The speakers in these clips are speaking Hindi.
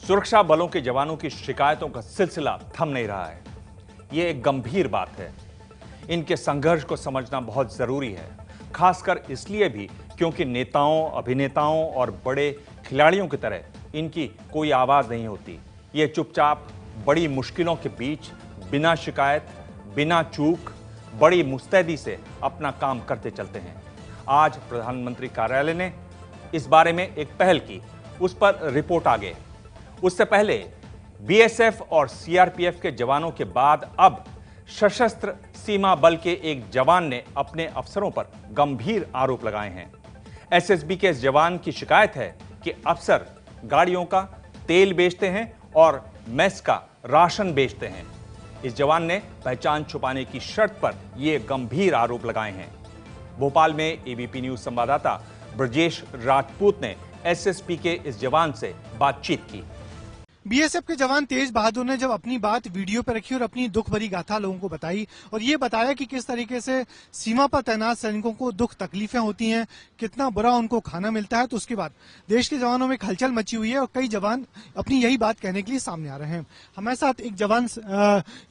सुरक्षा बलों के जवानों की शिकायतों का सिलसिला थम नहीं रहा है। ये एक गंभीर बात है। इनके संघर्ष को समझना बहुत जरूरी है, खासकर इसलिए भी क्योंकि नेताओं, अभिनेताओं और बड़े खिलाड़ियों की तरह इनकी कोई आवाज नहीं होती। ये चुपचाप बड़ी मुश्किलों के बीच बिना शिकायत, बिना चूक, बड़ी मुस्तैदी से अपना काम करते चलते हैं। आज प्रधानमंत्री कार्यालय ने इस बारे में एक पहल की, उस पर रिपोर्ट आ गई। उससे पहले बीएसएफ और सीआरपीएफ के जवानों के बाद अब सशस्त्र सीमा बल के एक जवान ने अपने अफसरों पर गंभीर आरोप लगाए हैं। एसएसबी के इस जवान की शिकायत है कि अफसर गाड़ियों का तेल बेचते हैं और मेस का राशन बेचते हैं। इस जवान ने पहचान छुपाने की शर्त पर यह गंभीर आरोप लगाए हैं। भोपाल में एबीपी न्यूज संवाददाता ब्रजेश राजपूत ने एसएसपी के इस जवान से बातचीत की। बीएसएफ के जवान तेज बहादुर ने जब अपनी बात वीडियो पर रखी और अपनी दुख भरी गाथा लोगों को बताई और ये बताया कि किस तरीके से सीमा पर तैनात सैनिकों को दुख तकलीफें होती हैं, कितना बुरा उनको खाना मिलता है, तो उसके बाद देश के जवानों में हलचल मची हुई है और कई जवान अपनी यही बात कहने के लिए सामने आ रहे हैं। हमारे साथ एक जवान,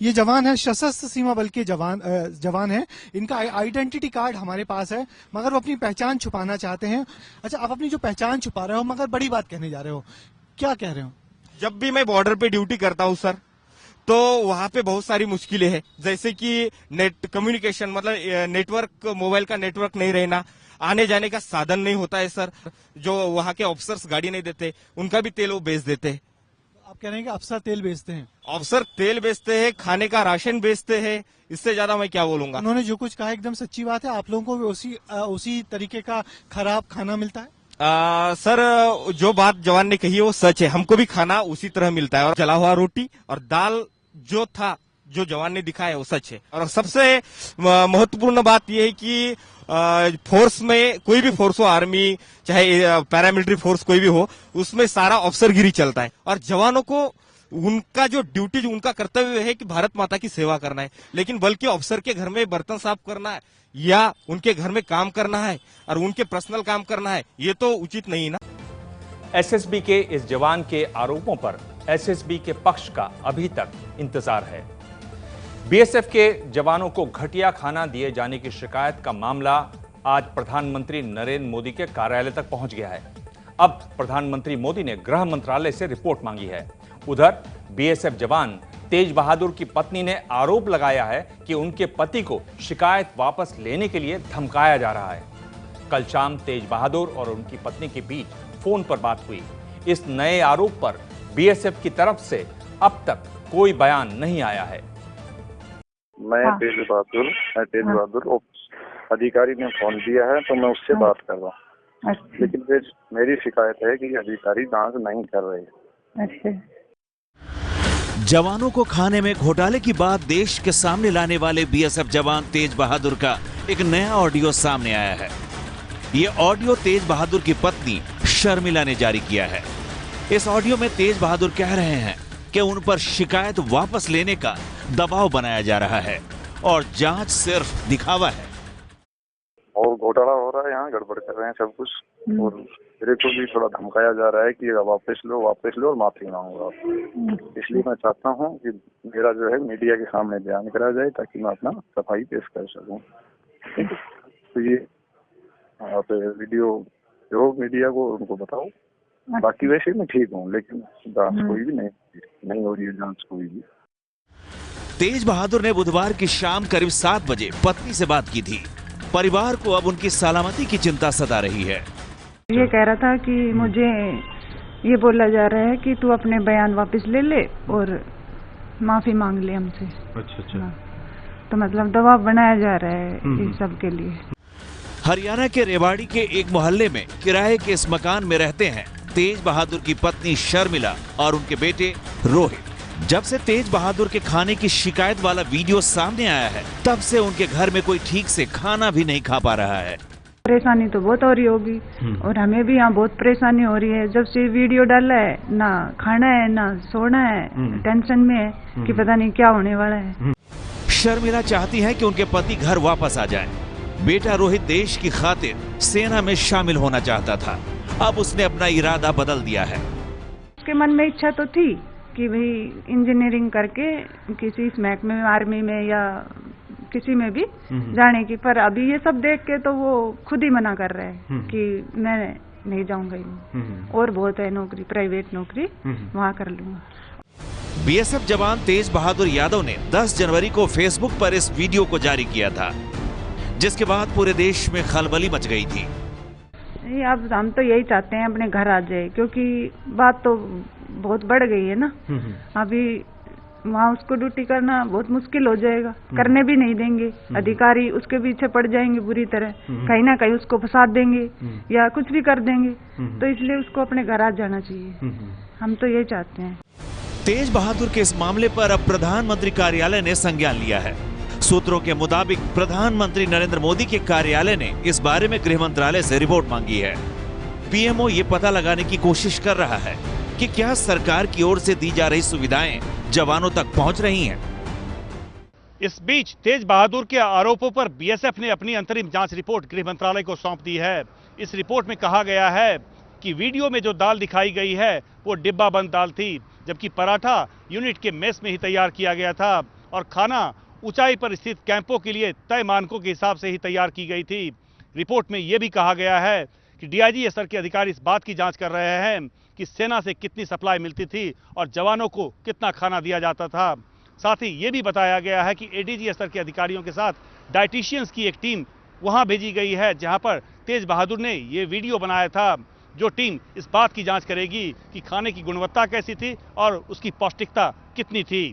ये जवान है, सशस्त्र सीमा बल के जवान है। इनका आइडेंटिटी कार्ड हमारे पास है, मगर वो अपनी पहचान छुपाना चाहते हैं। अच्छा, आप अपनी जो पहचान छुपा रहे हो मगर बड़ी बात कहने जा रहे हो, क्या कह रहे हो? जब भी मैं बॉर्डर पे ड्यूटी करता हूँ सर, तो वहाँ पे बहुत सारी मुश्किलें हैं, जैसे कि नेट कम्युनिकेशन, मतलब नेटवर्क, मोबाइल का नेटवर्क नहीं रहना, आने जाने का साधन नहीं होता है सर। जो वहाँ के ऑफिसर्स गाड़ी नहीं देते, उनका भी तेल वो बेच देते हैं। आप कह रहे हैं कि अफसर तेल बेचते हैं? अफसर तेल बेचते हैं, खाने का राशन बेचते हैं, इससे ज्यादा मैं क्या बोलूंगा। उन्होंने जो कुछ कहा एकदम सच्ची बात है। आप लोगों को भी उसी तरीके का खराब खाना मिलता है? सर, जो बात जवान ने कही है वो सच है। हमको भी खाना उसी तरह मिलता है, और जला हुआ रोटी और दाल जो था, जो जवान ने दिखाया है वो सच है। और सबसे महत्वपूर्ण बात यह है कि फोर्स में, कोई भी फोर्स हो, आर्मी चाहे पैरामिलिट्री फोर्स कोई भी हो, उसमें सारा अफसरगिरी चलता है। और जवानों को उनका जो ड्यूटी, जो उनका कर्तव्य है कि भारत माता की सेवा करना है, लेकिन बल्कि अफसर के घर में बर्तन साफ करना है या उनके घर में काम करना है और उनके पर्सनल काम करना है, ये तो उचित नहीं ना। एसएसबी के इस जवान के आरोपों पर एसएसबी के पक्ष का अभी तक इंतजार है। बीएसएफ के जवानों को घटिया खाना दिए जाने की शिकायत का मामला आज प्रधानमंत्री नरेंद्र मोदी के कार्यालय तक पहुंच गया है। अब प्रधानमंत्री मोदी ने गृह मंत्रालय से रिपोर्ट मांगी है। उधर बीएसएफ जवान तेज बहादुर की पत्नी ने आरोप लगाया है कि उनके पति को शिकायत वापस लेने के लिए धमकाया जा रहा है। कल शाम तेज बहादुर और उनकी पत्नी के बीच फोन पर बात हुई। इस नए आरोप पर बीएसएफ की तरफ से अब तक कोई बयान नहीं आया है। मैं तेज बहादुर अधिकारी ने फोन दिया है तो मैं उससे बात कर रहा हूँ। अच्छा। लेकिन फिर मेरी शिकायत है कि अधिकारी जांच नहीं कर रहे। अच्छा। जवानों को खाने में घोटाले की बात देश के सामने लाने वाले बीएसएफ जवान तेज बहादुर का एक नया ऑडियो सामने आया है। ये ऑडियो तेज बहादुर की पत्नी शर्मिला ने जारी किया है। इस ऑडियो में तेज बहादुर कह रहे हैं कि उन पर शिकायत वापस लेने का दबाव बनाया जा रहा है और जांच सिर्फ दिखावा है। और घोटाला हो रहा है, यहाँ गड़बड़ कर रहे हैं सब कुछ, और मेरे को भी थोड़ा धमकाया जा रहा है कि वापस लो और माफी मांगूंगा। इसलिए मैं चाहता हूँ कि मेरा जो है मीडिया के सामने बयान करा जाए ताकि मैं अपना सफाई पेश कर सकूँ। तो ये आप वीडियो जो मीडिया को उनको बताओ। बाकी वैसे मैं ठीक हूँ, लेकिन जांच कोई भी नहीं हो रही है, जांच कोई भी। तेज बहादुर ने बुधवार की शाम करीब 7 बजे पत्नी से बात की थी। परिवार को अब उनकी सलामती की चिंता सता रही है। ये कह रहा था कि मुझे ये बोला जा रहा है कि तू अपने बयान वापस ले ले और माफी मांग ले हमसे। अच्छा। तो मतलब दबाव बनाया जा रहा है इस सब के लिए। हरियाणा के रेवाड़ी के एक मोहल्ले में किराए के इस मकान में रहते हैं तेज बहादुर की पत्नी शर्मिला और उनके बेटे रोहित। जब से तेज बहादुर के खाने की शिकायत वाला वीडियो सामने आया है, तब से उनके घर में कोई ठीक से खाना भी नहीं खा पा रहा है। परेशानी तो बहुत हो रही होगी और हमें भी यहाँ बहुत परेशानी हो रही है। जब से वीडियो डाला है, ना खाना है ना सोना है, टेंशन में है कि पता नहीं क्या होने वाला है। शर्मिला चाहती है कि उनके पति घर वापस आ जाएं। बेटा रोहित देश की खातिर सेना में शामिल होना चाहता था, अब उसने अपना इरादा बदल दिया है। उसके मन में इच्छा तो थी कि भाई इंजीनियरिंग करके किसी इस महकमे में, आर्मी में या किसी में भी जाने की, पर अभी ये सब देख के तो वो खुद ही मना कर रहे हैं कि मैं नहीं जाऊंगा इनमें, और बहुत है नौकरी, प्राइवेट नौकरी वहां कर लूंगा। बीएसएफ जवान तेज बहादुर यादव ने 10 जनवरी को फेसबुक पर इस वीडियो को जारी किया था, जिसके बाद पूरे देश में खलबली मच गई थी। अब हम तो यही चाहते हैं अपने घर आ जाए, क्योंकि बात तो बहुत बढ़ गई है ना। अभी वहाँ उसको ड्यूटी करना बहुत मुश्किल हो जाएगा, करने भी नहीं देंगे अधिकारी, उसके पीछे पड़ जाएंगे बुरी तरह, कहीं ना कहीं उसको फंसा देंगे या कुछ भी कर देंगे, तो इसलिए उसको अपने घर आ जाना चाहिए। हम तो यही चाहते हैं। तेज बहादुर के इस मामले पर अब प्रधानमंत्री कार्यालय ने संज्ञान लिया है। सूत्रों के मुताबिक प्रधानमंत्री नरेंद्र मोदी के कार्यालय ने इस बारे में गृह मंत्रालय से रिपोर्ट मांगी है। पीएमओ ये पता लगाने की कोशिश कर रहा है कि क्या सरकार की ओर से दी जा रही सुविधाएं जवानों तक पहुंच रही हैं। इस बीच तेज बहादुर के आरोपों पर बीएसएफ ने अपनी अंतरिम जांच रिपोर्ट गृह मंत्रालय को सौंप दी है। इस रिपोर्ट में कहा गया है कि वीडियो में जो दाल दिखाई गई है वो डिब्बा बंद दाल थी, जबकि पराठा यूनिट के मेस में ही तैयार किया गया था और खाना ऊंचाई पर स्थित कैंपों के लिए तय मानकों के हिसाब से ही तैयार की गई थी। रिपोर्ट में यह भी कहा गया है कि डीआईजी स्तर के अधिकारी इस बात की जांच कर रहे हैं कि सेना से कितनी सप्लाई मिलती थी और जवानों को कितना खाना दिया जाता था। साथ ही ये भी बताया गया है कि एडीजी स्तर के अधिकारियों के साथ डाइटिशियंस की एक टीम वहां भेजी गई है, जहां पर तेज बहादुर ने ये वीडियो बनाया था। जो टीम इस बात की जांच करेगी कि खाने की गुणवत्ता कैसी थी और उसकी पौष्टिकता कितनी थी।